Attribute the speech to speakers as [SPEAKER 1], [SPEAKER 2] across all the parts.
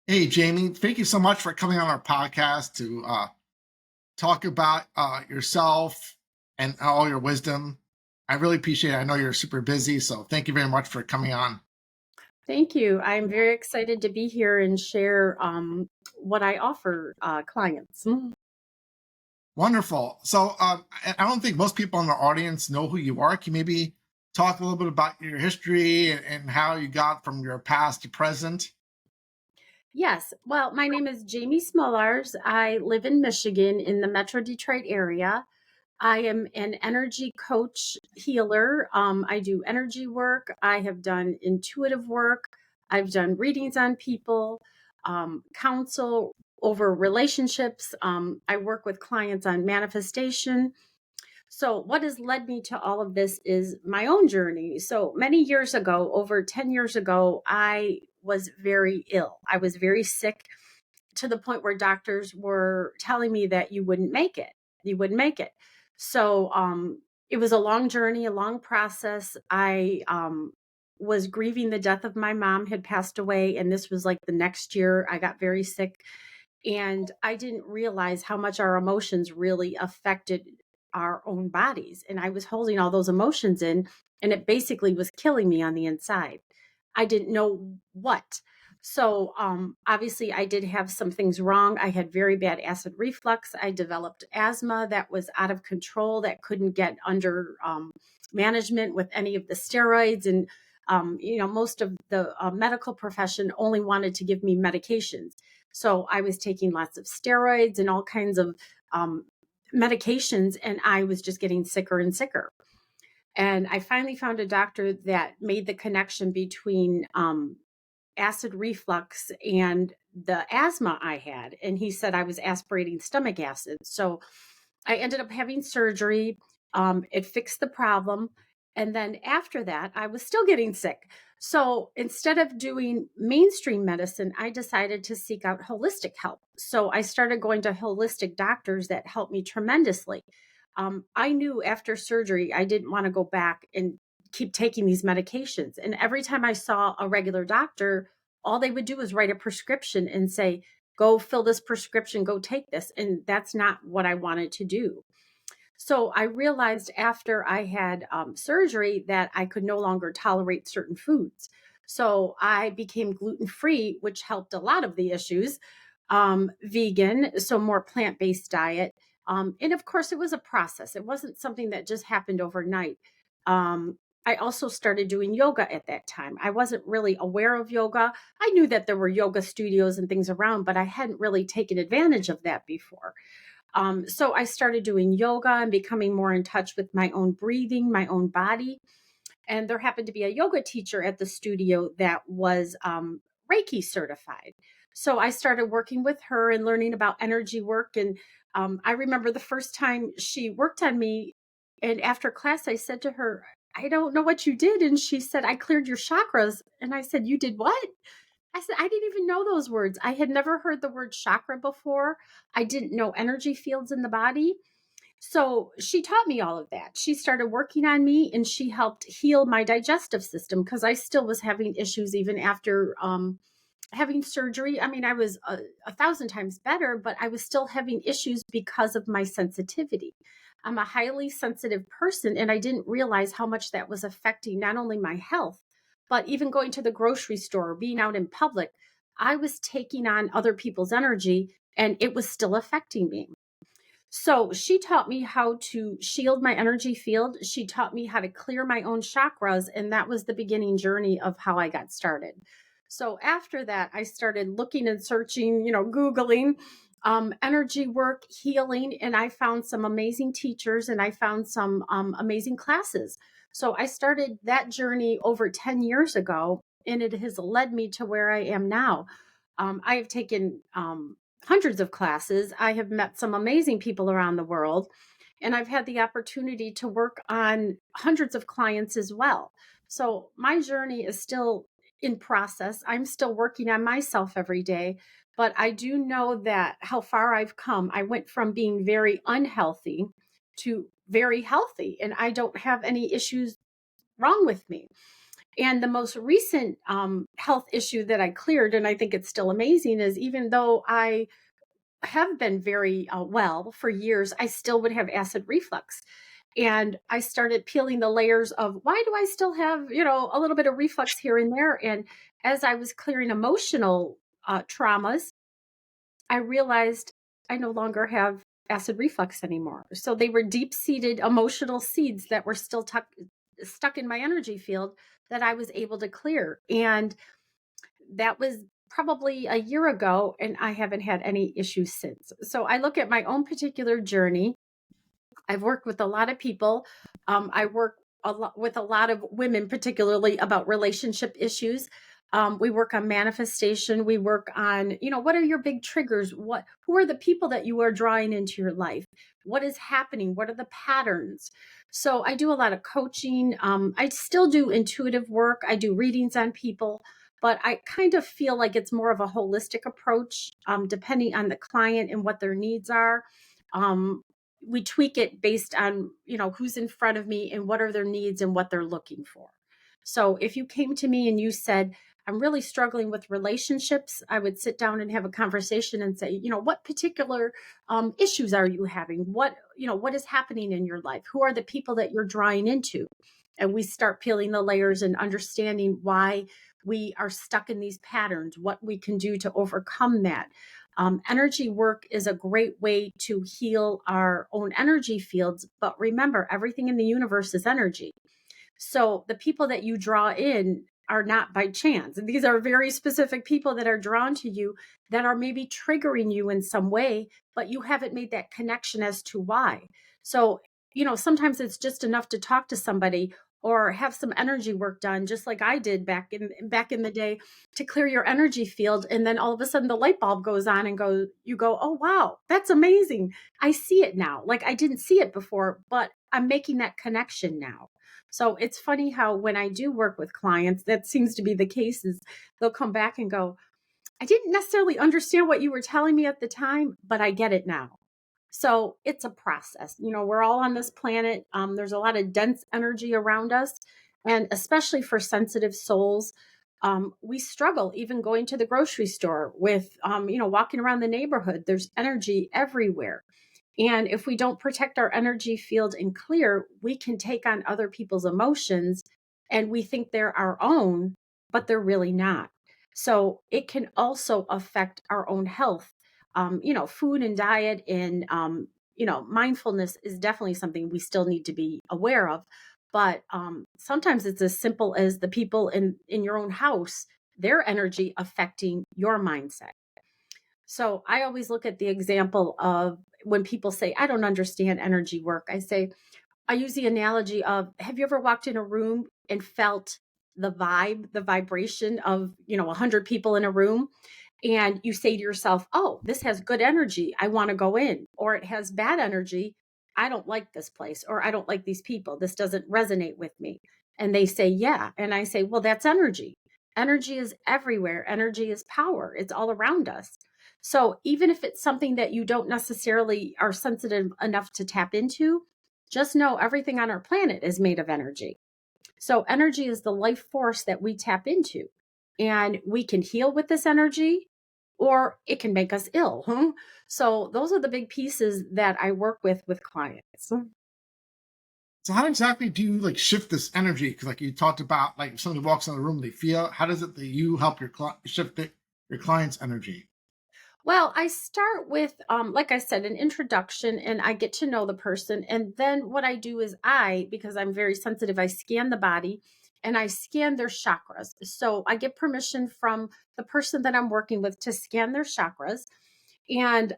[SPEAKER 1] Hey, Jamie, thank you so much for coming on our podcast to talk about yourself and all your wisdom. I really appreciate it. I know you're super busy, so thank you very much for coming on.
[SPEAKER 2] Thank you. I'm very excited to be here and share what I offer clients.
[SPEAKER 1] Wonderful. So I don't think most people in the audience know who you are. Can you maybe talk a little bit about your history and how you got from your past to present?
[SPEAKER 2] Yes. Well, my name is Jayme Smolarz. I live in Michigan in the Metro Detroit area. I am an energy coach healer. I do energy work. I have done intuitive work. I've done readings on people, counsel over relationships. I work with clients on manifestation. So, what has led me to all of this is my own journey. So, many years ago, over 10 years ago, I was very ill. I was very sick to the point where doctors were telling me that you wouldn't make it. You wouldn't make it. So, it was a long journey, a long process. I was grieving the death of my mom had passed away, and this was like the next year. I got very sick, and I didn't realize how much our emotions really affected our own bodies. And I was holding all those emotions in, and it basically was killing me on the inside. I didn't know what. So, obviously, I did have some things wrong. I had very bad acid reflux. I developed asthma that was out of control, that couldn't get under management with any of the steroids. And, most of the medical profession only wanted to give me medications. So I was taking lots of steroids and all kinds of medications, and I was just getting sicker and sicker. And I finally found a doctor that made the connection between acid reflux and the asthma I had. And he said I was aspirating stomach acid. So I ended up having surgery. It fixed the problem. And then after that, I was still getting sick. So instead of doing mainstream medicine, I decided to seek out holistic help. So I started going to holistic doctors that helped me tremendously. I knew after surgery, I didn't want to go back and keep taking these medications. And every time I saw a regular doctor, all they would do is write a prescription and say, go fill this prescription, go take this. And that's not what I wanted to do. So I realized after I had surgery that I could no longer tolerate certain foods. So I became gluten free, which helped a lot of the issues. Vegan, so more plant based diet. And of course, it was a process. It wasn't something that just happened overnight. I also started doing yoga at that time. I wasn't really aware of yoga. I knew that there were yoga studios and things around, but I hadn't really taken advantage of that before. So I started doing yoga and becoming more in touch with my own breathing, my own body. And there happened to be a yoga teacher at the studio that was Reiki certified. So I started working with her and learning about energy work. And I remember the first time she worked on me. And after class, I said to her, I don't know what you did. And she said, I cleared your chakras. And I said, you did what? I said, I didn't even know those words. I had never heard the word chakra before. I didn't know energy fields in the body. So she taught me all of that. She started working on me and she helped heal my digestive system because I still was having issues even after having surgery. I mean, I was a thousand times better, but I was still having issues because of my sensitivity. I'm a highly sensitive person, and I didn't realize how much that was affecting not only my health, but even going to the grocery store, being out in public. I was taking on other people's energy, and it was still affecting me. So she taught me how to shield my energy field. She taught me how to clear my own chakras. And that was the beginning journey of how I got started. So after that, I started looking and searching, Googling energy work, healing, and I found some amazing teachers and I found some amazing classes. So I started that journey over 10 years ago, and it has led me to where I am now. I have taken hundreds of classes. I have met some amazing people around the world, and I've had the opportunity to work on hundreds of clients as well. So my journey is still in process. I'm still working on myself every day, but I do know that how far I've come. I went from being very unhealthy to very healthy, and I don't have any issues wrong with me. And the most recent health issue that I cleared, and I think it's still amazing, is even though I have been very well for years, I still would have acid reflux. And I started peeling the layers of why do I still have, a little bit of reflux here and there. And as I was clearing emotional traumas, I realized I no longer have acid reflux anymore. So they were deep seated emotional seeds that were still stuck in my energy field that I was able to clear. And that was probably a year ago, and I haven't had any issues since. So I look at my own particular journey. I've worked with a lot of people. I work a lot with a lot of women, particularly about relationship issues. We work on manifestation. We work on, what are your big triggers? Who are the people that you are drawing into your life? What is happening? What are the patterns? So I do a lot of coaching. I still do intuitive work. I do readings on people, but I kind of feel like it's more of a holistic approach, depending on the client and what their needs are. Um, we tweak it based on, who's in front of me and what are their needs and what they're looking for. So if you came to me and you said, I'm really struggling with relationships, I would sit down and have a conversation and say, what particular issues are you having? What is happening in your life? Who are the people that you're drawing into? And we start peeling the layers and understanding why we are stuck in these patterns, what we can do to overcome that. Energy work is a great way to heal our own energy fields. But remember, everything in the universe is energy. So the people that you draw in are not by chance. These are very specific people that are drawn to you that are maybe triggering you in some way, but you haven't made that connection as to why. So, sometimes it's just enough to talk to somebody or have some energy work done, just like I did back in the day, to clear your energy field. And then all of a sudden the light bulb goes on and you go, oh wow, that's amazing. I see it now. Like I didn't see it before, but I'm making that connection now. So it's funny how when I do work with clients, that seems to be the case is they'll come back and go, I didn't necessarily understand what you were telling me at the time, but I get it now. So it's a process. We're all on this planet. There's a lot of dense energy around us. And especially for sensitive souls, we struggle even going to the grocery store with, walking around the neighborhood. There's energy everywhere. And if we don't protect our energy field and clear, we can take on other people's emotions and we think they're our own, but they're really not. So it can also affect our own health. Food and diet and, mindfulness is definitely something we still need to be aware of. But sometimes it's as simple as the people in your own house, their energy affecting your mindset. So I always look at the example of when people say, I don't understand energy work. I use the analogy of, have you ever walked in a room and felt the vibration of, 100 people in a room? And you say to yourself, oh, this has good energy. I want to go in. Or it has bad energy. I don't like this place. Or I don't like these people. This doesn't resonate with me. And they say, yeah. And I say, well, that's energy. Energy is everywhere. Energy is power. It's all around us. So even if it's something that you don't necessarily are sensitive enough to tap into, just know everything on our planet is made of energy. So energy is the life force that we tap into. And we can heal with this energy or it can make us ill. So those are the big pieces that I work with clients.
[SPEAKER 1] So how exactly do you like shift this energy? Because like you talked about, like if somebody walks in the room, they feel. How does it that you help shift your client's energy?
[SPEAKER 2] Well, I start with, like I said, an introduction and I get to know the person. And then what I do is because I'm very sensitive, I scan the body and I scan their chakras. So I get permission from the person that I'm working with to scan their chakras. And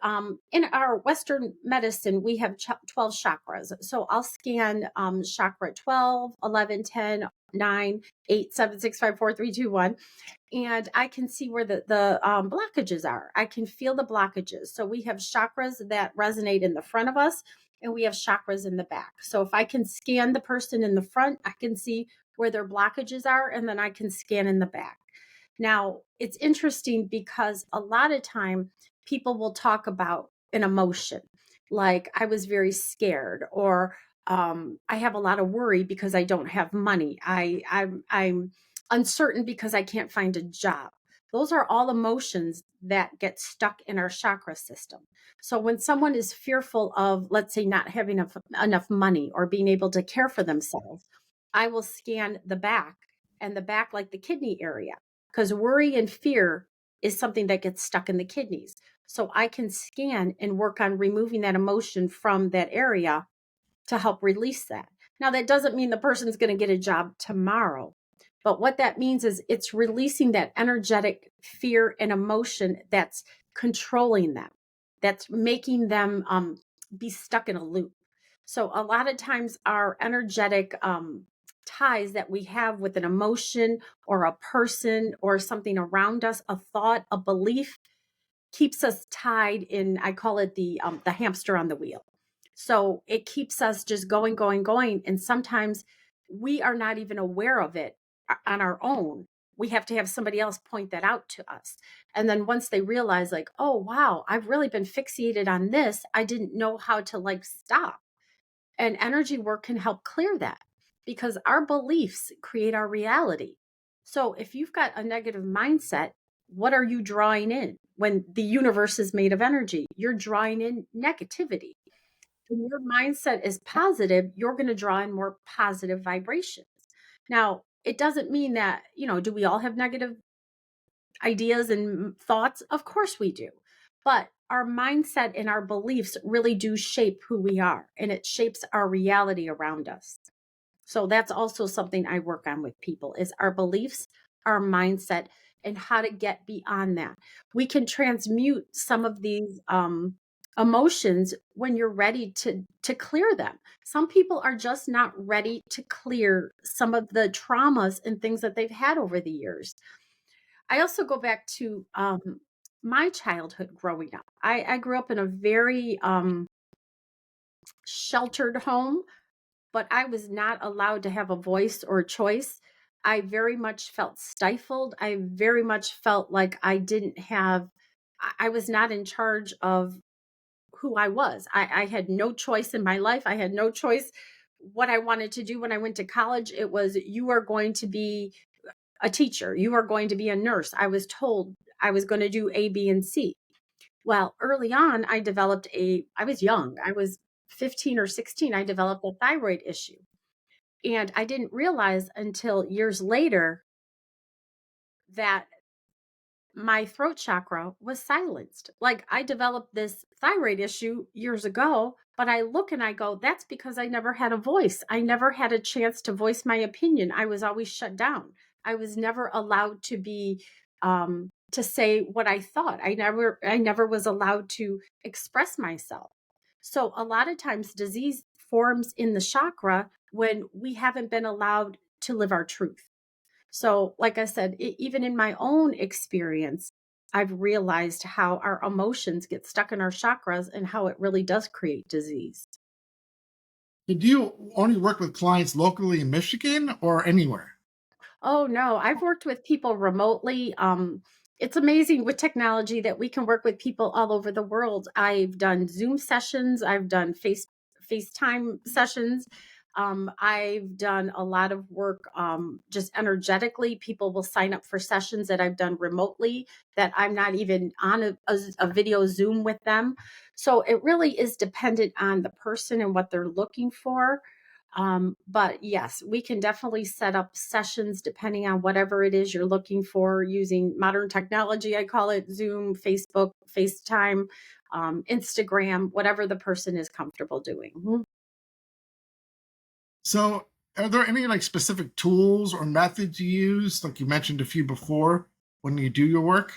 [SPEAKER 2] in our Western medicine, we have 12 chakras. So I'll scan chakra 12, 11, 10, 9, 8, 7, 6, 5, 4, 3, 2, 1. And I can see where the blockages are. I can feel the blockages. So we have chakras that resonate in the front of us, and we have chakras in the back. So if I can scan the person in the front, I can see where their blockages are, and then I can scan in the back. Now, it's interesting because a lot of time people will talk about an emotion, like I was very scared, or I have a lot of worry because I don't have money. I'm uncertain because I can't find a job. Those are all emotions that get stuck in our chakra system. So when someone is fearful of, let's say, not having enough money or being able to care for themselves, I will scan the back, and the back, like the kidney area, because worry and fear is something that gets stuck in the kidneys. So I can scan and work on removing that emotion from that area to help release that. Now, that doesn't mean the person's going to get a job tomorrow. But what that means is it's releasing that energetic fear and emotion that's controlling them, that's making them be stuck in a loop. So, a lot of times, our energetic ties that we have with an emotion or a person or something around us, a thought, a belief, keeps us tied in, I call it the hamster on the wheel. So it keeps us just going, going, going. And sometimes we are not even aware of it on our own. We have to have somebody else point that out to us. And then once they realize, like, oh, wow, I've really been fixated on this, I didn't know how to like stop. And energy work can help clear that, because our beliefs create our reality. So if you've got a negative mindset, what are you drawing in? When the universe is made of energy, you're drawing in negativity. When your mindset is positive, you're going to draw in more positive vibrations. Now, it doesn't mean that, do we all have negative ideas and thoughts? Of course we do. But our mindset and our beliefs really do shape who we are, and it shapes our reality around us. So that's also something I work on with people, is our beliefs, our mindset, and how to get beyond that. We can transmute some of these emotions when you're ready to clear them. Some people are just not ready to clear some of the traumas and things that they've had over the years. I also go back to my childhood growing up. I grew up in a very sheltered home, but I was not allowed to have a voice or a choice. I very much felt stifled. I very much felt like I was not in charge of who I was. I had no choice in my life. I had no choice what I wanted to do when I went to college. It was, you are going to be a teacher, you are going to be a nurse. I was told I was going to do A, B, and C. Well, early on, I was young. I was 15 or 16. I developed a thyroid issue. And I didn't realize until years later that my throat chakra was silenced. Like, I developed this thyroid issue years ago, but I look and I go, that's because I never had a voice. I never had a chance to voice my opinion. I was always shut down. I was never allowed to say what I thought. I never was allowed to express myself. So a lot of times disease forms in the chakra when we haven't been allowed to live our truth. So, like I said, even in my own experience, I've realized how our emotions get stuck in our chakras and how it really does create disease.
[SPEAKER 1] Do you only work with clients locally in Michigan or anywhere?
[SPEAKER 2] Oh, no, I've worked with people remotely. It's amazing with technology that we can work with people all over the world. I've done Zoom sessions, I've done FaceTime sessions. I've done a lot of work just energetically. People will sign up for sessions that I've done remotely, that I'm not even on a video Zoom with them. So it really is dependent on the person and what they're looking for. But yes, we can definitely set up sessions depending on whatever it is you're looking for using modern technology. I call it Zoom, Facebook, FaceTime, Instagram, whatever the person is comfortable doing. Mhm.
[SPEAKER 1] So, are there any like specific tools or methods you use? Like you mentioned a few before when you do your work?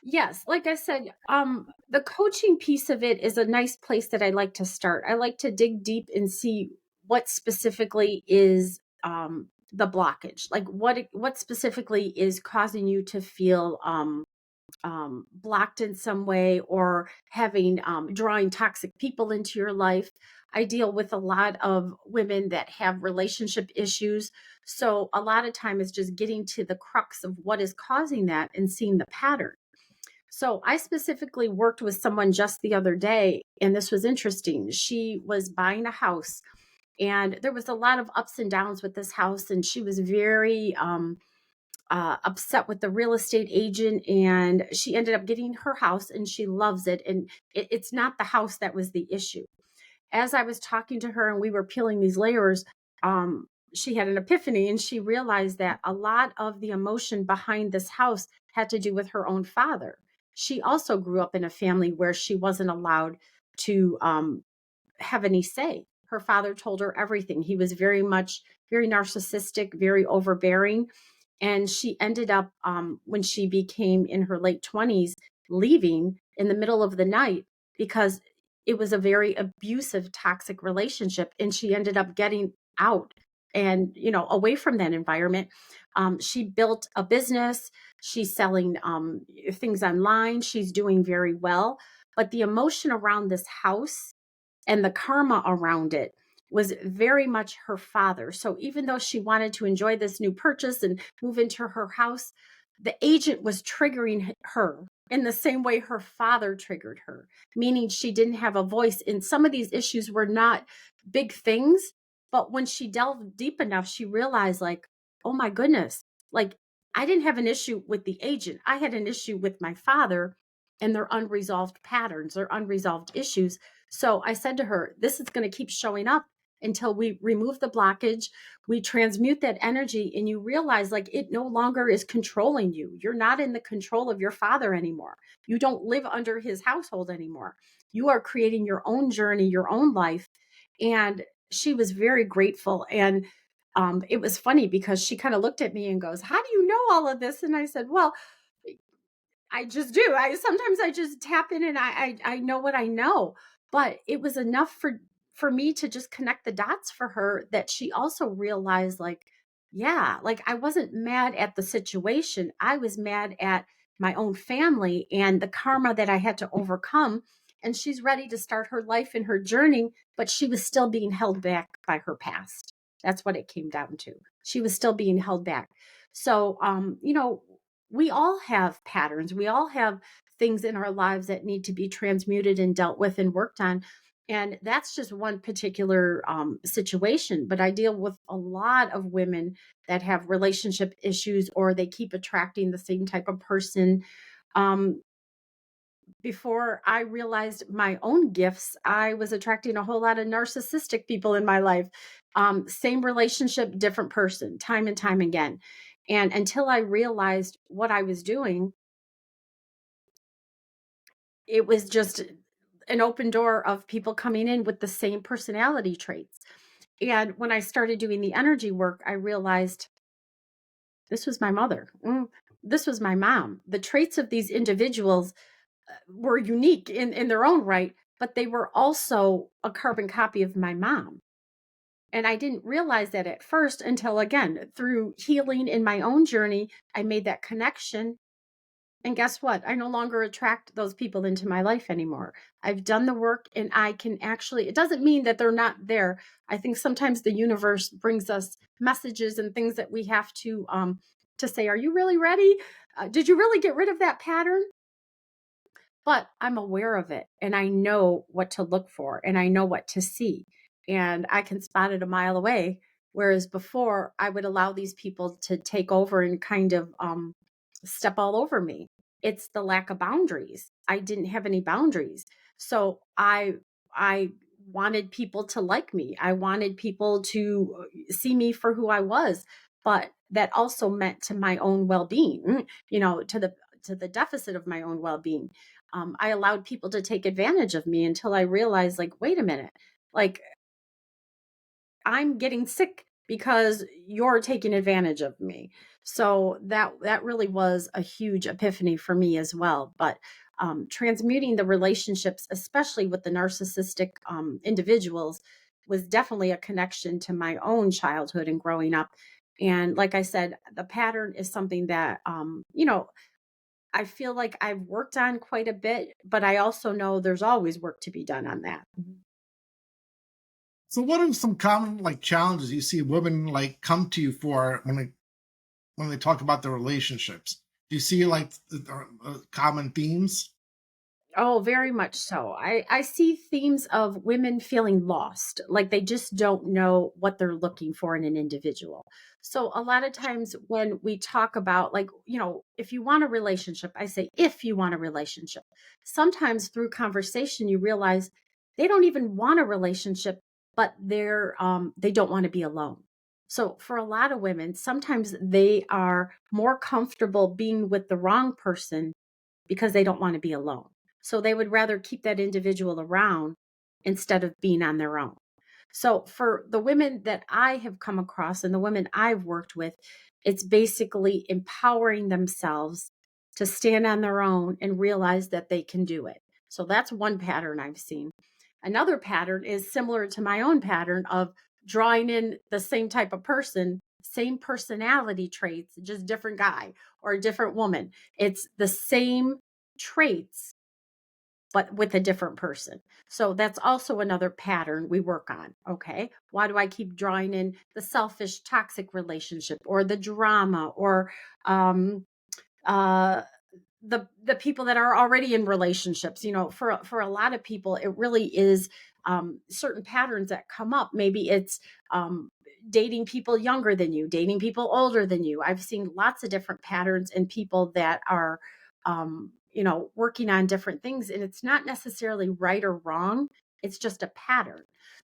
[SPEAKER 2] Yes, like I said, the coaching piece of it is a nice place that I like to start. I like to dig deep and see what specifically is the blockage. Like what specifically is causing you to feel blocked in some way, or having drawing toxic people into your life. I deal with a lot of women that have relationship issues. So a lot of time is just getting to the crux of what is causing that and seeing the pattern. So I specifically worked with someone just the other day, and this was interesting. She was buying a house, And there was a lot of ups and downs with this house, and she was very upset with the real estate agent, and she ended up getting her house and she loves it. And it's not the house that was the issue. As I was talking to her and we were peeling these layers, she had an epiphany and she realized that a lot of the emotion behind this house had to do with her own father. She also grew up in a family where she wasn't allowed to have any say. Her father told her everything. He was very narcissistic, very overbearing. And she ended up, when she became in her late 20s, leaving in the middle of the night because it was a very abusive, toxic relationship. And she ended up getting out and, away from that environment. She built a business. She's selling things online. She's doing very well. But the emotion around this house and the karma around it was very much her father. So even though she wanted to enjoy this new purchase and move into her house, the agent was triggering her in the same way her father triggered her, meaning she didn't have a voice. And some of these issues were not big things, but when she delved deep enough, she realized, like, oh my goodness, like, I didn't have an issue with the agent. I had an issue with my father and their unresolved patterns, their unresolved issues. So I said to her, this is going to keep showing up until we remove the blockage, we transmute that energy, and you realize, like, it no longer is controlling you. You're not in the control of your father anymore. You don't live under his household anymore. You are creating your own journey, your own life. And she was very grateful. And it was funny because she kind of looked at me and goes, how do you know all of this? And I said, well, I just do. I just tap in and I know what I know. But it was enough for me to just connect the dots for her, that she also realized, like, yeah, like, I wasn't mad at the situation. I was mad at my own family and the karma that I had to overcome. And she's ready to start her life and her journey, but she was still being held back by her past. That's what it came down to. She was still being held back. So, we all have patterns. We all have things in our lives that need to be transmuted and dealt with and worked on. And that's just one particular situation. But I deal with a lot of women that have relationship issues, or they keep attracting the same type of person. Um, Before I realized my own gifts, I was attracting a whole lot of narcissistic people in my life. Same relationship, different person, time and time again. And until I realized what I was doing, it was just an open door of people coming in with the same personality traits. And when I started doing the energy work, I realized this was my mother. This was my mom. The traits of these individuals were unique in their own right, but they were also a carbon copy of my mom. And I didn't realize that at first until, again, through healing in my own journey, I made that connection. And guess what? I no longer attract those people into my life anymore. I've done the work and I can actually, it doesn't mean that they're not there. I think sometimes the universe brings us messages and things that we have to say, are you really ready? Did you really get rid of that pattern? But I'm aware of it and I know what to look for and I know what to see, and I can spot it a mile away. Whereas before, I would allow these people to take over and kind of step all over me. It's the lack of boundaries. I didn't have any boundaries. So I wanted people to like me. I wanted people to see me for who I was, but that also meant to my own well-being, to the deficit of my own well-being. I allowed people to take advantage of me until I realized, like, wait a minute, like, I'm getting sick because you're taking advantage of me. So that really was a huge epiphany for me as well. But transmuting the relationships, especially with the narcissistic individuals, was definitely a connection to my own childhood and growing up. And like I said, the pattern is something that I feel like I've worked on quite a bit, but I also know there's always work to be done on that.
[SPEAKER 1] So what are some common like challenges you see women like come to you for when they talk about their relationships? Do you see like common themes?
[SPEAKER 2] Oh, very much so. I see themes of women feeling lost, like they just don't know what they're looking for in an individual. So a lot of times when we talk about like, if you want a relationship, I say if you want a relationship. Sometimes through conversation you realize they don't even want a relationship, but they don't want to be alone. So for a lot of women, sometimes they are more comfortable being with the wrong person because they don't want to be alone. So they would rather keep that individual around instead of being on their own. So for the women that I have come across and the women I've worked with, it's basically empowering themselves to stand on their own and realize that they can do it. So that's one pattern I've seen. Another pattern is similar to my own pattern of drawing in the same type of person, same personality traits, just different guy or a different woman. It's the same traits, but with a different person. So that's also another pattern we work on. Okay. Why do I keep drawing in the selfish, toxic relationship or the drama or um, uh, the people that are already in relationships? For a lot of people, it really is certain patterns that come up. Maybe it's dating people younger than you, dating people older than you. I've seen lots of different patterns in people that are working on different things, and it's not necessarily right or wrong. It's just a pattern.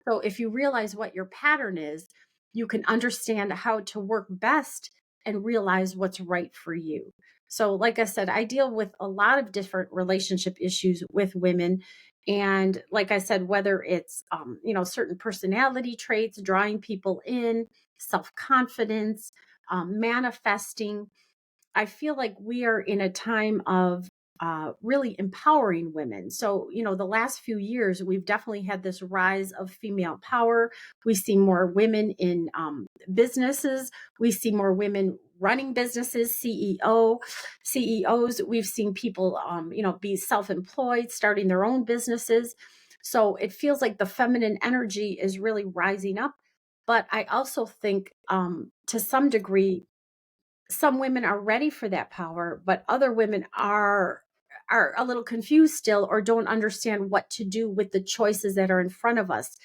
[SPEAKER 2] So if you realize what your pattern is, you can understand how to work best and realize what's right for you. So, like I said, I deal with a lot of different relationship issues with women. And like I said, whether it's, certain personality traits, drawing people in, self confidence, manifesting, I feel like we are in a time of really empowering women. So, the last few years, we've definitely had this rise of female power. We see more women in businesses. We see more women running businesses, CEOs. We've seen people, be self-employed, starting their own businesses. So it feels like the feminine energy is really rising up. But I also think, to some degree, some women are ready for that power, but other women are a little confused still or don't understand what to do with the choices that are in front of us.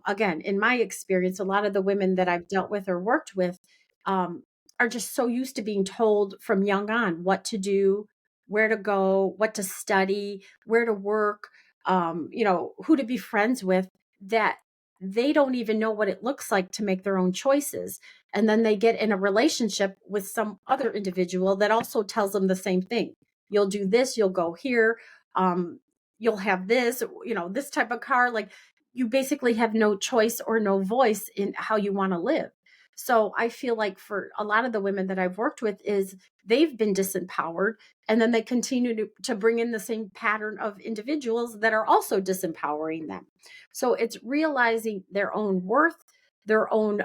[SPEAKER 2] Again, in my experience, a lot of the women that I've dealt with or worked with um, are just so used to being told from young on what to do, where to go, what to study, where to work, who to be friends with, that they don't even know what it looks like to make their own choices. And then they get in a relationship with some other individual that also tells them the same thing. You'll do this, you'll go here, um, you'll have this, this type of car. Like, you basically have no choice or no voice in how you want to live. So I feel like for a lot of the women that I've worked with is they've been disempowered, and then they continue to bring in the same pattern of individuals that are also disempowering them. So it's realizing their own worth, their own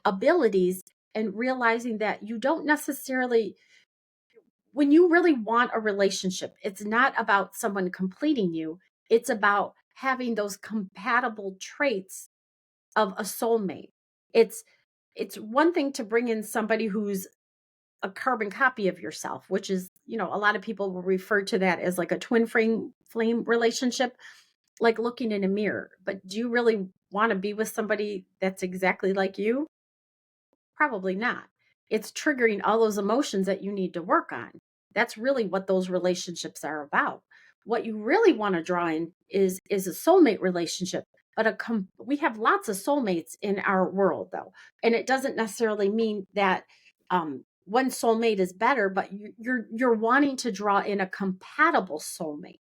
[SPEAKER 2] abilities, and realizing that you don't necessarily, when you really want a relationship, it's not about someone completing you. It's about having those compatible traits of a soulmate. It's it's one thing to bring in somebody who's a carbon copy of yourself, which is, a lot of people will refer to that as like a twin flame relationship, like looking in a mirror. But do you really want to be with somebody that's exactly like you? Probably not. It's triggering all those emotions that you need to work on. That's really what those relationships are about. What you really want to draw in is a soulmate relationship, but we have lots of soulmates in our world though. And it doesn't necessarily mean that one soulmate is better, but you're wanting to draw in a compatible soulmate.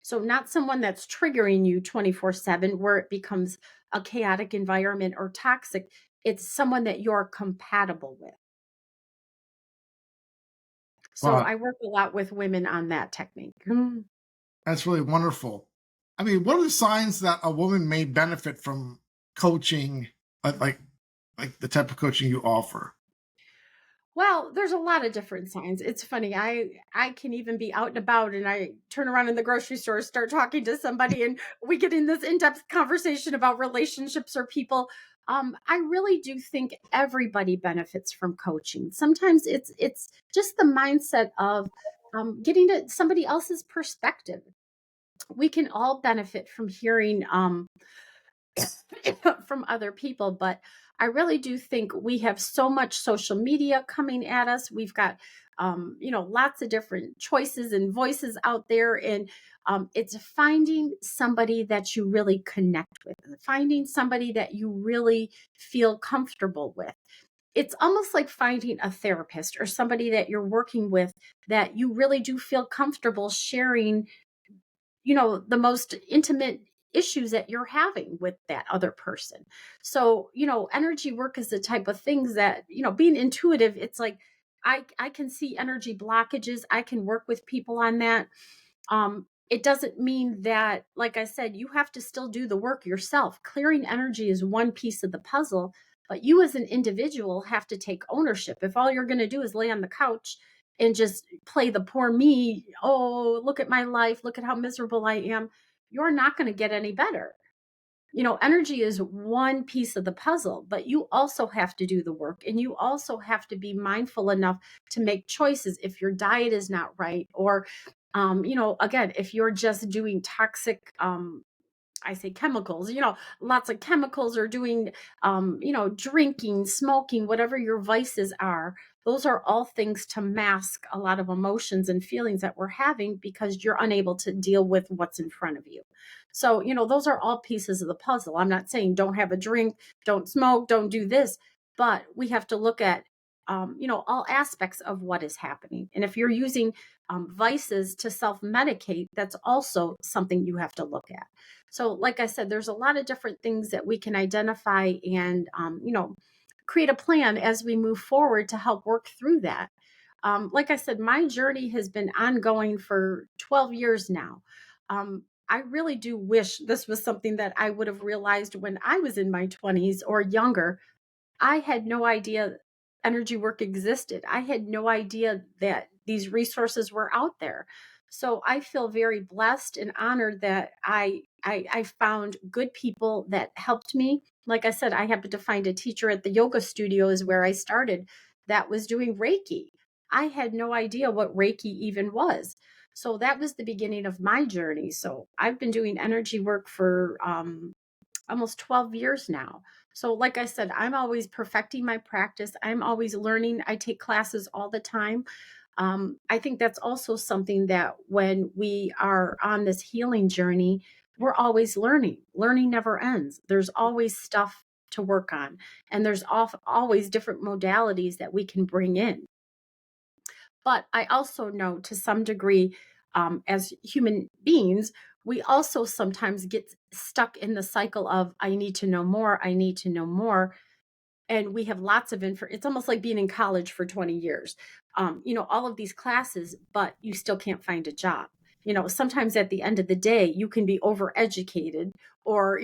[SPEAKER 2] So not someone that's triggering you 24/7 where it becomes a chaotic environment or toxic. It's someone that you're compatible with. So
[SPEAKER 1] Wow,
[SPEAKER 2] I work a lot with women on that technique.
[SPEAKER 1] that's really wonderful. I mean, what are the signs that a woman may benefit from coaching, like like, like the type of coaching you offer?
[SPEAKER 2] Well, there's a lot of different signs. It's funny. I can even be out and about and I turn around in the grocery store, start talking to somebody, and we get in this in-depth conversation about relationships or people. I really do think everybody benefits from coaching. Sometimes it's just the mindset of getting to somebody else's perspective. we can all benefit from hearing from other people, but I really do think we have so much social media coming at us. We've got lots of different choices and voices out there, and it's finding somebody that you really connect with, finding somebody that you really feel comfortable with. It's almost like finding a therapist or somebody that you're working with that you really do feel comfortable sharing, the most intimate issues that you're having with that other person. So, energy work is the type of things that, being intuitive, it's like I can see energy blockages. I can work with people on that. It doesn't mean that, like I said, you have to still do the work yourself. Clearing energy is one piece of the puzzle, but you as an individual have to take ownership. If all you're going to do is lay on the couch and just play the poor me, oh, look at my life, look at how miserable I am, you're not going to get any better. Energy is one piece of the puzzle, but you also have to do the work, and you also have to be mindful enough to make choices if your diet is not right, or again, if you're just doing toxic, I say chemicals, lots of chemicals, or doing, drinking, smoking, whatever your vices are. Those are all things to mask a lot of emotions and feelings that we're having because you're unable to deal with what's in front of you. So, those are all pieces of the puzzle. I'm not saying don't have a drink, don't smoke, don't do this, but we have to look at, all aspects of what is happening. And if you're using vices to self medicate, that's also something you have to look at. So, like I said, there's a lot of different things that we can identify and, create a plan as we move forward to help work through that. Like I said, my journey has been ongoing for 12 years now. I really do wish this was something that I would have realized when I was in my 20s or younger. I had no idea energy work existed. I had no idea that these resources were out there. So I feel very blessed and honored that I found good people that helped me. Like I said, I happened to find a teacher at the yoga studio is where I started that was doing Reiki. I had no idea what Reiki even was. So that was the beginning of my journey. So I've been doing energy work for almost 12 years now. So, like I said, I'm always perfecting my practice. I'm always learning. I take classes all the time. I think that's also something that when we are on this healing journey, we're always learning. Learning never ends. There's always stuff to work on, and there's always different modalities that we can bring in. But I also know to some degree, as human beings, we also sometimes get stuck in the cycle of, I need to know more, I need to know more. And we have lots of info. It's almost like being in college for 20 years, all of these classes, but you still can't find a job. Sometimes at the end of the day, you can be overeducated or,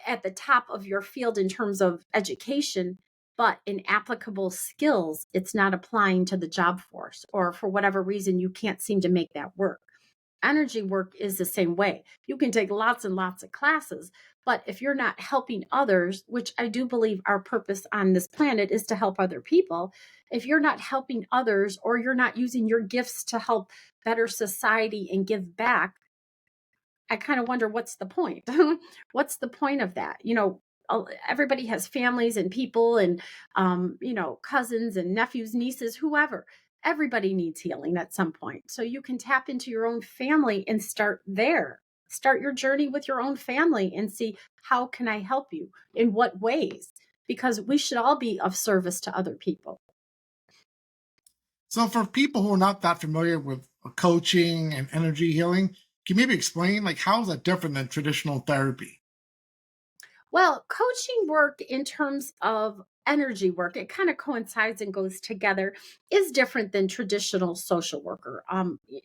[SPEAKER 2] at the top of your field in terms of education, but in applicable skills, it's not applying to the job force, or for whatever reason, you can't seem to make that work. Energy work is the same way. You can take lots and lots of classes, but if you're not helping others, which I do believe our purpose on this planet is to help other people, if you're not helping others or you're not using your gifts to help better society and give back, I kind of wonder what's the point? What's the point of that? Everybody has families and people and, cousins and nephews, nieces, whoever. Everybody needs healing at some point. So you can tap into your own family and start there. Start your journey with your own family and see, how can I help you? In what ways? Because we should all be of service to other people.
[SPEAKER 1] So, for people who are not that familiar with coaching and energy healing, can you maybe explain like how is that different than traditional therapy?
[SPEAKER 2] Well, coaching work in terms of energy work, it kind of coincides and goes together, is different than traditional social worker.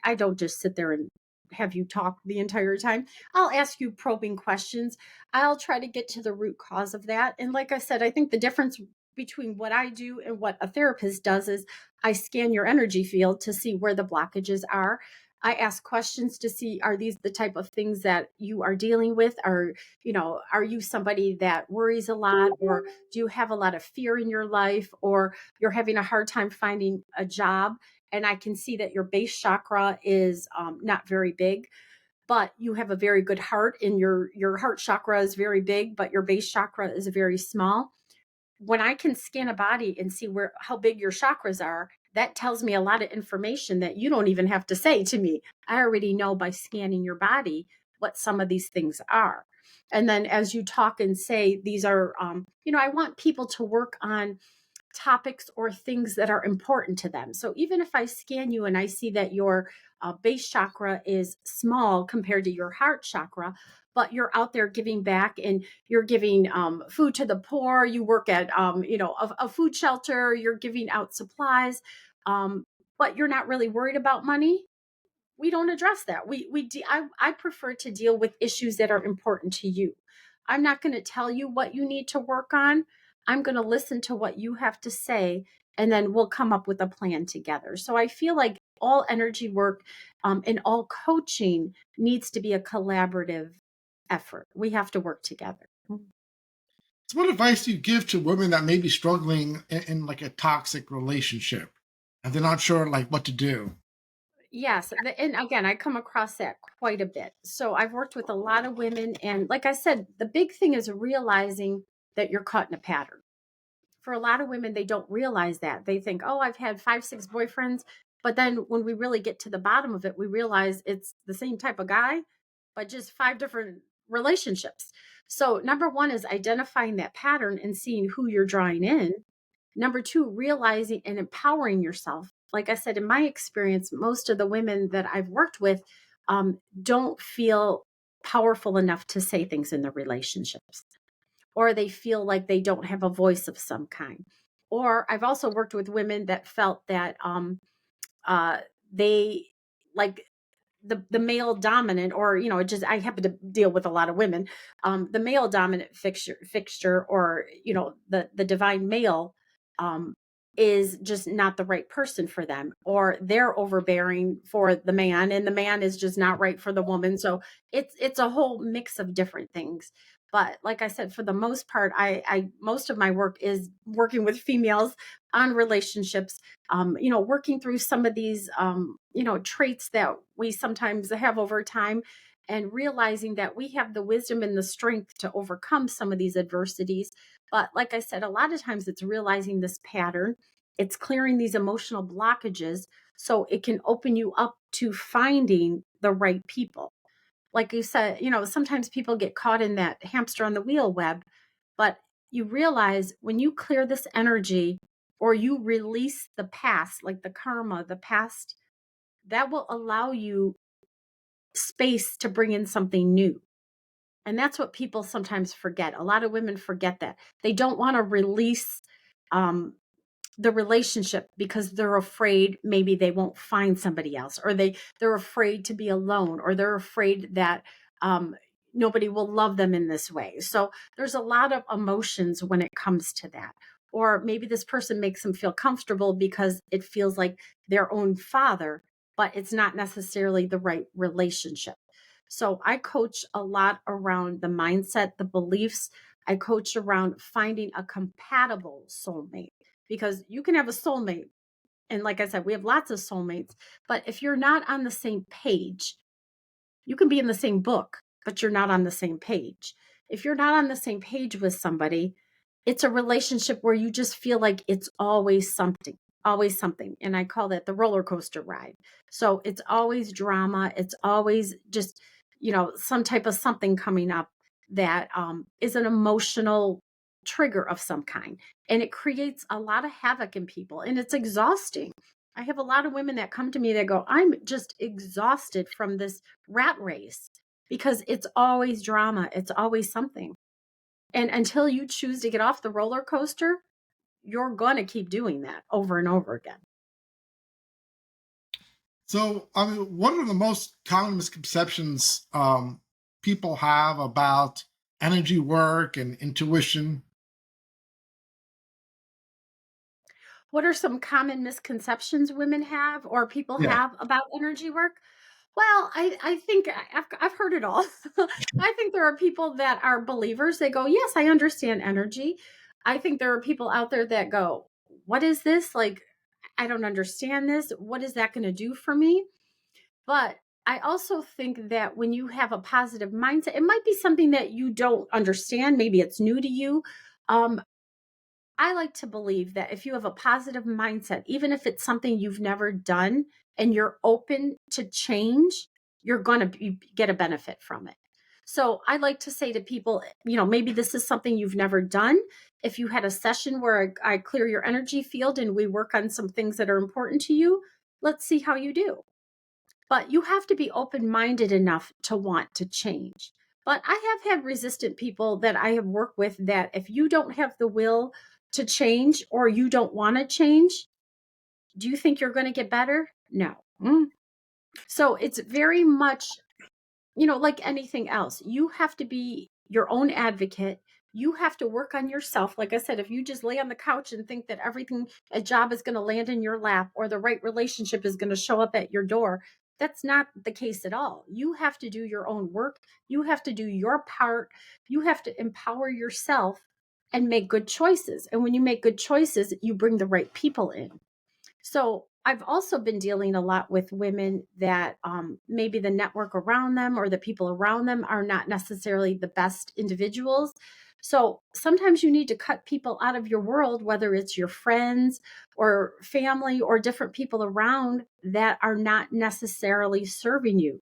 [SPEAKER 2] I don't just sit there and have you talk the entire time. I'll ask you probing questions. I'll try to get to the root cause of that. And like I said, I think the difference between what I do and what a therapist does is I scan your energy field to see where the blockages are. I ask questions to see, are these the type of things that you are dealing with? Are you somebody that worries a lot, or do you have a lot of fear in your life, or you're having a hard time finding a job? And I can see that your base chakra is not very big. but you have a very good heart, and your heart chakra is very big, but your base chakra is very small. When I can scan a body and see where how big your chakras are, that tells me a lot of information that you don't even have to say to me. I already know by scanning your body what some of these things are. And then as you talk and say these are, I want people to work on topics or things that are important to them. So even if I scan you and I see that your base chakra is small compared to your heart chakra, but you're out there giving back and you're giving food to the poor, you work at a food shelter, you're giving out supplies, but you're not really worried about money. We don't address that. I prefer to deal with issues that are important to you. I'm not going to tell you what you need to work on. I'm going to listen to what you have to say, and then we'll come up with a plan together. So I feel like all energy work and all coaching needs to be a collaborative effort. We have to work together.
[SPEAKER 1] So what advice do you give to women that may be struggling in like a toxic relationship and they're not sure like what to do?
[SPEAKER 2] Yes, and again, I come across that quite a bit. So I've worked with a lot of women, and like I said, the big thing is realizing that you're caught in a pattern. For a lot of women, they don't realize that. They think, oh, I've had 5, 6 boyfriends. But then when we really get to the bottom of it, we realize it's the same type of guy, but just 5 different relationships. So, number one is identifying that pattern and seeing who you're drawing in. Number two, realizing and empowering yourself. Like I said, in my experience, most of the women that I've worked with don't feel powerful enough to say things in their relationships, or they feel like they don't have a voice of some kind. Or I've also worked with women that felt that uh, they like the male dominant, or it just, I happen to deal with a lot of women, the male dominant fixture, or the divine male um is just not the right person for them, or they're overbearing for the man and the man is just not right for the woman. So it's a whole mix of different things. But like I said, for the most part, I most of my work is working with females on relationships, working through some of these, traits that we sometimes have over time, and realizing that we have the wisdom and the strength to overcome some of these adversities. But like I said, a lot of times it's realizing this pattern, it's clearing these emotional blockages so it can open you up to finding the right people. Like you said, sometimes people get caught in that hamster on the wheel web, but you realize when you clear this energy or you release the past, like the karma, the past, that will allow you space to bring in something new. And that's what people sometimes forget. A lot of women forget that. They don't want to release um, the relationship because they're afraid maybe they won't find somebody else, or they're afraid to be alone, or they're afraid that um, nobody will love them in this way. So there's a lot of emotions when it comes to that. Or maybe this person makes them feel comfortable because it feels like their own father, but it's not necessarily the right relationship. So I coach a lot around the mindset, the beliefs. I coach around finding a compatible soulmate, because you can have a soulmate. And like I said, we have lots of soulmates, but if you're not on the same page, you can be in the same book, but you're not on the same page. If you're not on the same page with somebody, it's a relationship where you just feel like it's always something, always something. And I call that the roller coaster ride. So it's always drama. It's always just, some type of something coming up that is an emotional trigger of some kind. And it creates a lot of havoc in people, and it's exhausting. I have a lot of women that come to me that go, I'm just exhausted from this rat race, because it's always drama. It's always something. And until you choose to get off the roller coaster, you're going to keep doing that over and over again.
[SPEAKER 1] So, I mean, one of the most common misconceptions people have about energy work and intuition.
[SPEAKER 2] What are some common misconceptions women have or people
[SPEAKER 1] Yeah.
[SPEAKER 2] have about energy work? Well, I think I've heard it all. I think there are people that are believers. They go, yes, I understand energy. I think there are people out there that go, what is this? Like, I don't understand this. What is that going to do for me? But I also think that when you have a positive mindset, it might be something that you don't understand. Maybe it's new to you. Um, I like to believe that if you have a positive mindset, even if it's something you've never done and you're open to change, you're going to get a benefit from it. So I like to say to people, maybe this is something you've never done. If you had a session where I clear your energy field and we work on some things that are important to you, let's see how you do. But you have to be open minded enough to want to change. But I have had resistant people that I have worked with that if you don't have the will to change or you don't want to change, do you think you're going to get better? No. So it's very much, like anything else, you have to be your own advocate. You have to work on yourself. Like I said, if you just lay on the couch and think that everything, a job is going to land in your lap or the right relationship is going to show up at your door, that's not the case at all. You have to do your own work. You have to do your part. You have to empower yourself and make good choices. And when you make good choices, you bring the right people in. So I've also been dealing a lot with women that maybe the network around them or the people around them are not necessarily the best individuals. So sometimes you need to cut people out of your world, whether it's your friends or family or different people around that are not necessarily serving you.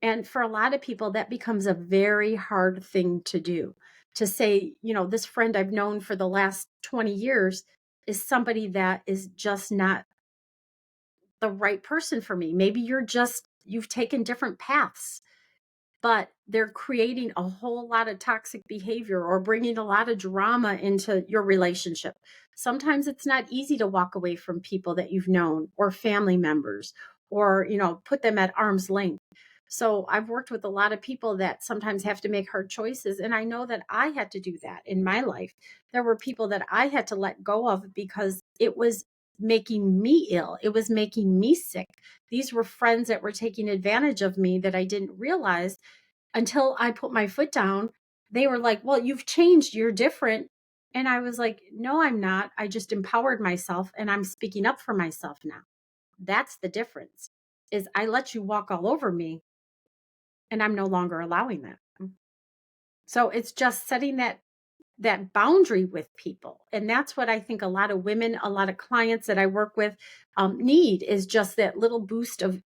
[SPEAKER 2] And for a lot of people, that becomes a very hard thing to do. To say, this friend I've known for the last 20 years is somebody that is just not the right person for me. Maybe you've taken different paths, but they're creating a whole lot of toxic behavior or bringing a lot of drama into your relationship. Sometimes it's not easy to walk away from people that you've known or family members or, put them at arm's length. So I've worked with a lot of people that sometimes have to make hard choices. And I know that I had to do that in my life. There were people that I had to let go of because it was making me ill. It was making me sick. These were friends that were taking advantage of me that I didn't realize until I put my foot down. They were like, "Well, you've changed. You're different." And I was like, "No, I'm not. I just empowered myself and I'm speaking up for myself now." That's the difference. Is I let you walk all over me and I'm no longer allowing that. So it's just setting that boundary with people. And that's what I think a lot of women, a lot of clients that I work with need is just that little boost of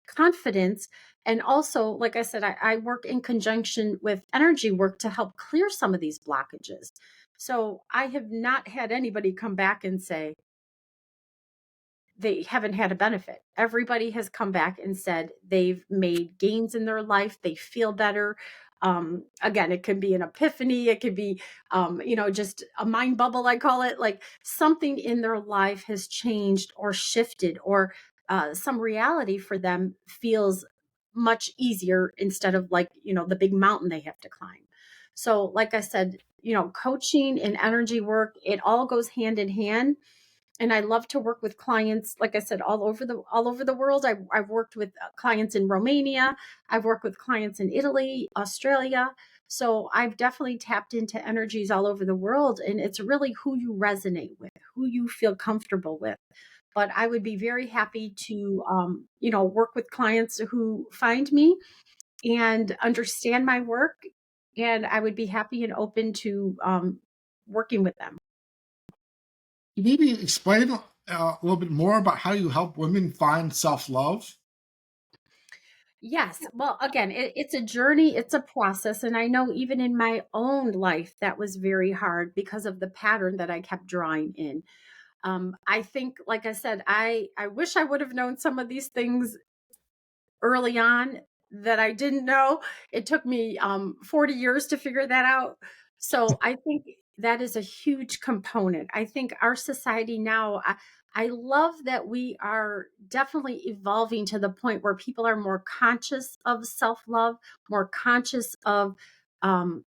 [SPEAKER 2] confidence. And also, like I said, I work in conjunction with energy work to help clear some of these blockages. So I have not had anybody come back and say, they haven't had a benefit. Everybody has come back and said they've made gains in their life. They feel better. Again, it could be an epiphany. It could be, just a mind bubble, I call it. Like something in their life has changed or shifted, or some reality for them feels much easier instead of like, the big mountain they have to climb. So, like I said, coaching and energy work, it all goes hand in hand, and I love to work with clients, like I said, all over the world. I've worked with clients in Romania. I've worked with clients in Italy, Australia. So I've definitely tapped into energies all over the world, and it's really who you resonate with, who you feel comfortable with. But I would be very happy to, work with clients who find me and understand my work, and I would be happy and open to working with them.
[SPEAKER 1] You maybe explain a little bit more about how you help women find self-love?
[SPEAKER 2] Yes. Well, again, it's a journey, it's a process. And I know even in my own life, that was very hard because of the pattern that I kept drawing in. I think, like I said, I wish I would have known some of these things early on that I didn't know. It took me 40 years to figure that out. So I think that is a huge component. I think our society now, I love that we are definitely evolving to the point where people are more conscious of self love, more conscious of um,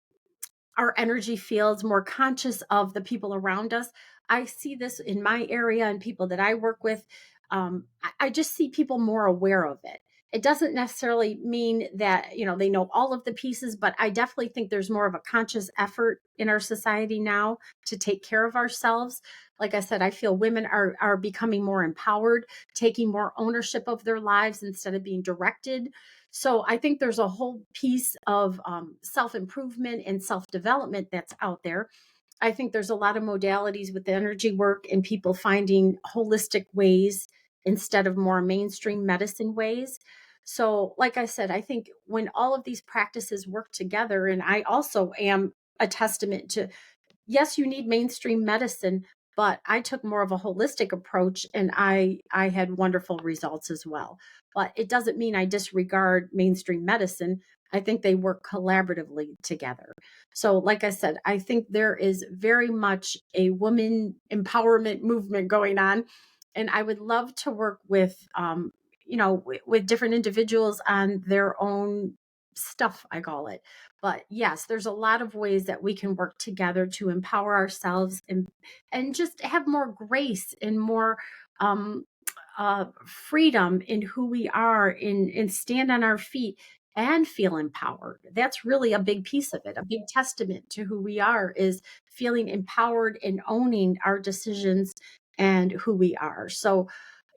[SPEAKER 2] our energy fields, more conscious of the people around us. I see this in my area and people that I work with. I just see people more aware of it. It doesn't necessarily mean that, they know all of the pieces, but I definitely think there's more of a conscious effort in our society now to take care of ourselves. Like I said, I feel women are becoming more empowered, taking more ownership of their lives instead of being directed. So I think there's a whole piece of self improvement and self development that's out there. I think there's a lot of modalities with the energy work and people finding holistic ways instead of more mainstream medicine ways. So, like I said, I think when all of these practices work together, and I also am a testament to, yes, you need mainstream medicine, but I took more of a holistic approach and I had wonderful results as well. But it doesn't mean I disregard mainstream medicine. I think they work collaboratively together. So, like I said, I think there is very much a woman empowerment movement going on. And I would love to work with, with different individuals on their own stuff, I call it. But yes, there's a lot of ways that we can work together to empower ourselves and just have more grace and more um, freedom in who we are and stand on our feet and feel empowered. That's really a big piece of it. A big testament to who we are is feeling empowered and owning our decisions and who we are. So,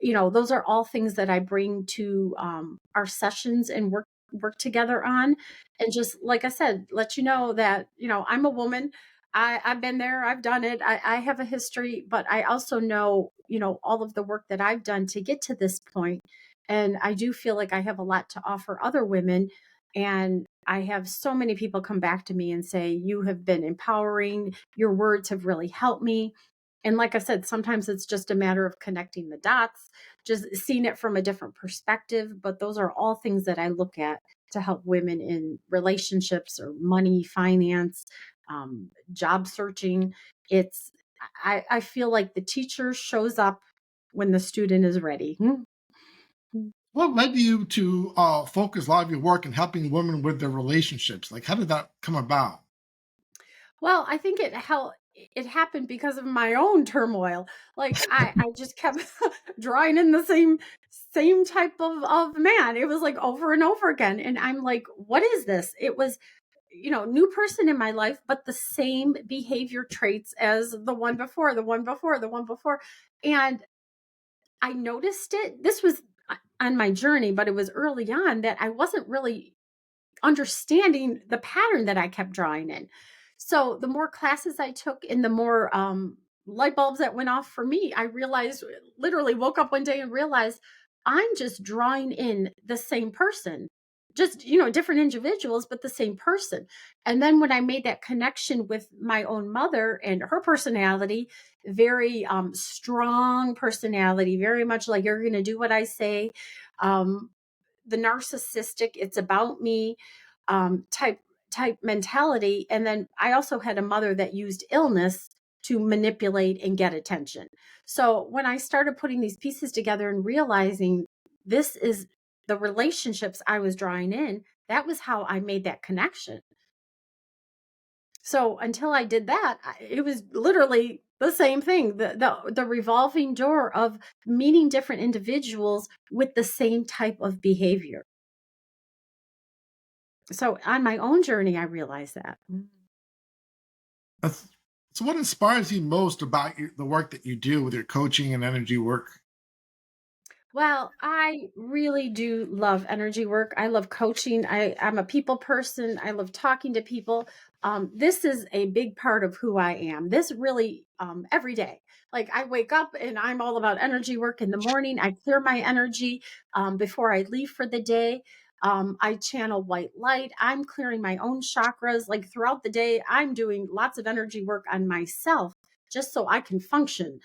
[SPEAKER 2] those are all things that I bring to our sessions and work together on. And just like I said, let you know that, I'm a woman. I've been there, I've done it. I have a history, but I also know, all of the work that I've done to get to this point. And I do feel like I have a lot to offer other women. And I have so many people come back to me and say, you have been empowering. Your words have really helped me. And like I said, sometimes it's just a matter of connecting the dots, just seeing it from a different perspective. But those are all things that I look at to help women in relationships or money, finance, job searching. It's I feel like the teacher shows up when the student is ready.
[SPEAKER 1] What led you to focus a lot of your work in helping women with their relationships? Like, how did that come about?
[SPEAKER 2] Well, I think it happened because of my own turmoil. Like I just kept drawing in the same type of man. It was like over and over again. And I'm like, what is this? It was, new person in my life, but the same behavior traits as the one before, the one before, the one before. And I noticed it. This was on my journey, but it was early on that I wasn't really understanding the pattern that I kept drawing in. So the more classes I took and the more light bulbs that went off for me, I realized, literally woke up one day and realized I'm just drawing in the same person. Just, different individuals, but the same person. And then when I made that connection with my own mother and her personality, very strong personality, very much like you're going to do what I say. Um, the narcissistic, it's about me type mentality. And then I also had a mother that used illness to manipulate and get attention. So when I started putting these pieces together and realizing this is the relationships I was drawing in, that was how I made that connection. So until I did that, it was literally the same thing, the revolving door of meeting different individuals with the same type of behavior. So on my own journey, I realized that.
[SPEAKER 1] That's- So, what inspires you most about the work that you do with your coaching and energy work?
[SPEAKER 2] Well, I really do love energy work. I love coaching. I'm a people person. I love talking to people. This is a big part of who I am. This really, every day. Like I wake up and I'm all about energy work in the morning. I clear my energy before I leave for the day. I channel white light. I'm clearing my own chakras. Like throughout the day, I'm doing lots of energy work on myself just so I can function.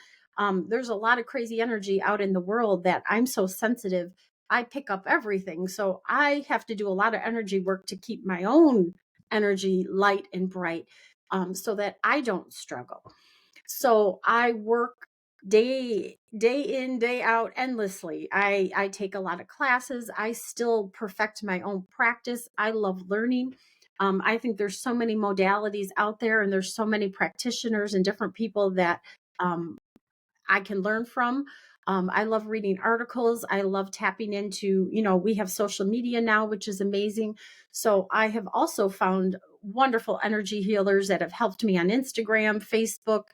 [SPEAKER 2] There's a lot of crazy energy out in the world that I'm so sensitive. I pick up everything. So I have to do a lot of energy work to keep my own energy light and bright so that I don't struggle. So I work day in day out endlessly. I take a lot of classes. I still perfect my own practice. I love learning. I think there's so many modalities out there and there's so many practitioners and different people that um, I can learn from. I love reading articles. I love tapping into, we have social media now, which is amazing. So I have also found wonderful energy healers that have helped me on Instagram, Facebook,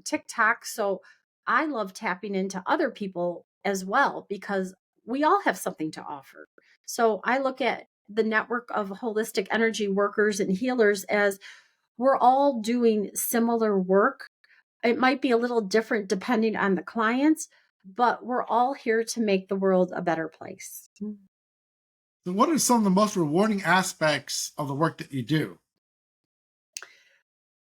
[SPEAKER 2] TikTok. So I love tapping into other people as well because we all have something to offer. So I look at the network of holistic energy workers and healers as we're all doing similar work. It might be a little different depending on the clients, but we're all here to make the world a better place.
[SPEAKER 1] So what are some of the most rewarding aspects of the work that you do?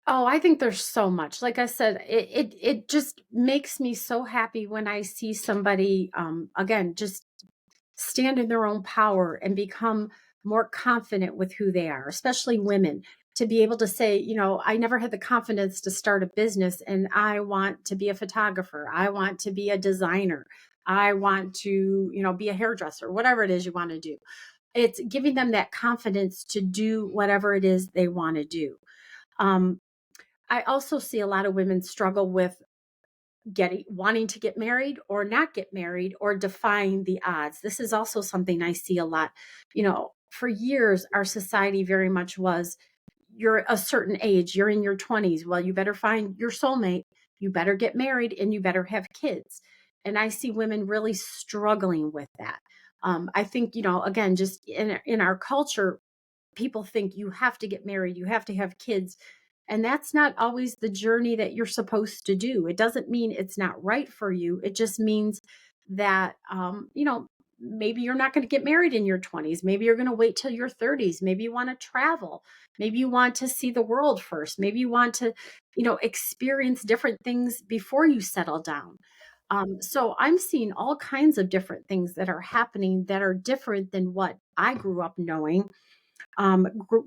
[SPEAKER 2] Oh, I think there's so much. Like I said, it just makes me so happy when I see somebody again just stand in their own power and become more confident with who they are, especially women, to be able to say, I never had the confidence to start a business and I want to be a photographer. I want to be a designer. I want to, be a hairdresser, whatever it is you want to do. It's giving them that confidence to do whatever it is they want to do. Um, I also see a lot of women struggle with wanting to get married or not get married or defying the odds. This is also something I see a lot. For years our society very much was, you're a certain age, you're in your 20s, well, you better find your soulmate, you better get married, and you better have kids. And I see women really struggling with that. I think, again, just in our culture, people think you have to get married, you have to have kids. And that's not always the journey that you're supposed to do. It doesn't mean it's not right for you. It just means that, maybe you're not going to get married in your 20s. Maybe you're going to wait till your 30s. Maybe you want to travel. Maybe you want to see the world first. Maybe you want to, experience different things before you settle down. So I'm seeing all kinds of different things that are happening that are different than what I grew up knowing,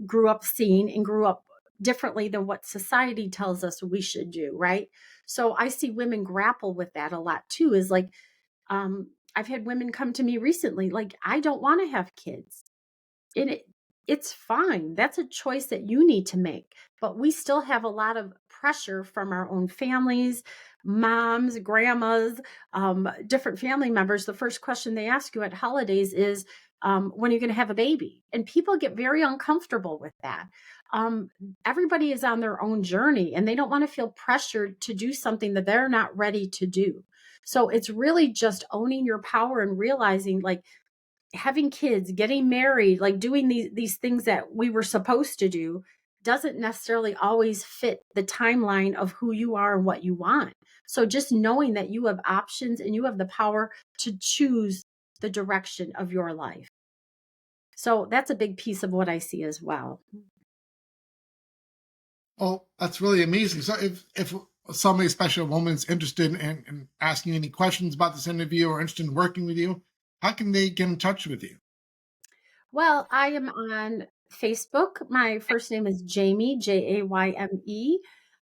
[SPEAKER 2] grew up seeing, and grew up differently than what society tells us we should do, right? So I see women grapple with that a lot too, is like, I've had women come to me recently like, I don't want to have kids. And it's fine. That's a choice that you need to make. But we still have a lot of pressure from our own families, moms, grandmas, different family members. The first question they ask you at holidays is, when are you going to have a baby? And people get very uncomfortable with that. Um, Everybody is on their own journey and they don't want to feel pressured to do something that they're not ready to do. So it's really just owning your power and realizing, like, having kids, getting married, like doing these things that we were supposed to do doesn't necessarily always fit the timeline of who you are and what you want. So just knowing that you have options and you have the power to choose the direction of your life. So that's a big piece of what I see as well.
[SPEAKER 1] Oh, that's really amazing. So if somebody, especially a woman's interested in asking any questions about this interview or interested in working with you, how can they get in touch with you?
[SPEAKER 2] Well, I am on Facebook. My first name is Jayme, Jayme.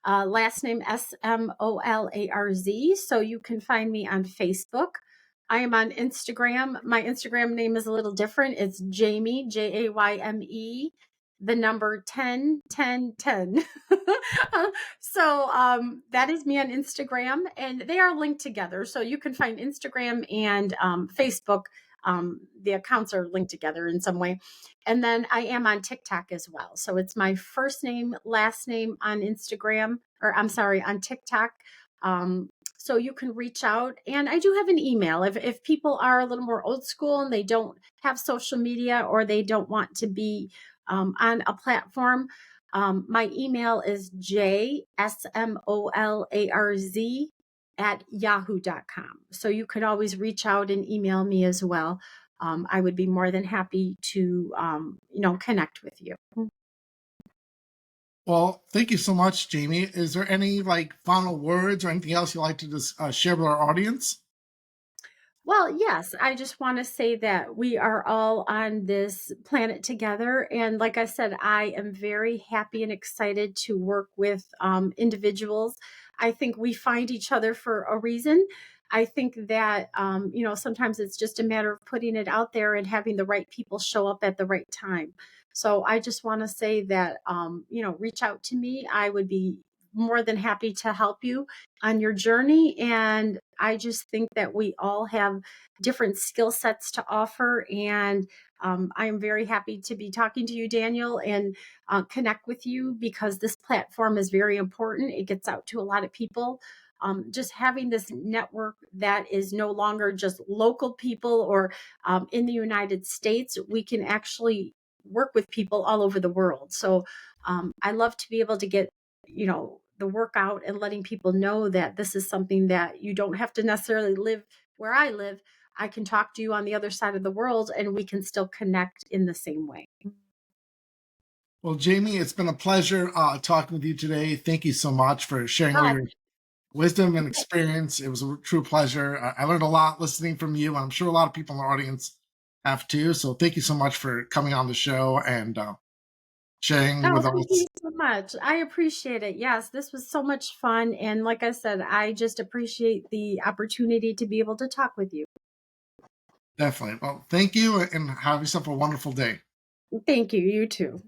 [SPEAKER 2] Last name Smolarz. So you can find me on Facebook. I am on Instagram. My Instagram name is a little different. It's Jayme, Jayme, the number 10, 10, 10. So that is me on Instagram, and they are linked together. So you can find Instagram and Facebook. The accounts are linked together in some way. And then I am on TikTok as well. So it's my first name, last name on Instagram, or I'm sorry, on TikTok. So you can reach out. And I do have an email. If people are a little more old school and they don't have social media or they don't want to be on a platform, my email is jsmolarz@yahoo.com. So you could always reach out and email me as well. I would be more than happy to, connect with you.
[SPEAKER 1] Well, thank you so much, Jamie. Is there any like final words or anything else you'd like to just share with our audience?
[SPEAKER 2] Well, yes, I just want to say that we are all on this planet together. And like I said, I am very happy and excited to work with individuals. I think we find each other for a reason. I think that, sometimes it's just a matter of putting it out there and having the right people show up at the right time. So I just want to say that, reach out to me. I would be more than happy to help you on your journey. And I just think that we all have different skill sets to offer. And I am very happy to be talking to you, Daniel, and connect with you because this platform is very important. It gets out to a lot of people. Just having this network that is no longer just local people or in the United States, we can actually work with people all over the world. So I love to be able to get, the work out and letting people know that this is something that you don't have to necessarily live where I live. I can talk to you on the other side of the world and we can still connect in the same way.
[SPEAKER 1] Well, Jayme, it's been a pleasure talking with you today. Thank you so much for sharing all
[SPEAKER 2] Oh,
[SPEAKER 1] your wisdom and experience. It was a true pleasure. I learned a lot listening from you. I'm sure a lot of people in the audience have too. So thank you so much for coming on the show and sharing
[SPEAKER 2] oh,
[SPEAKER 1] with
[SPEAKER 2] thank you
[SPEAKER 1] us.
[SPEAKER 2] so much. I appreciate it. Yes, this was so much fun. And like I said, I just appreciate the opportunity to be able to talk with you.
[SPEAKER 1] Definitely. Well, thank you and have yourself a wonderful day.
[SPEAKER 2] Thank you. You too.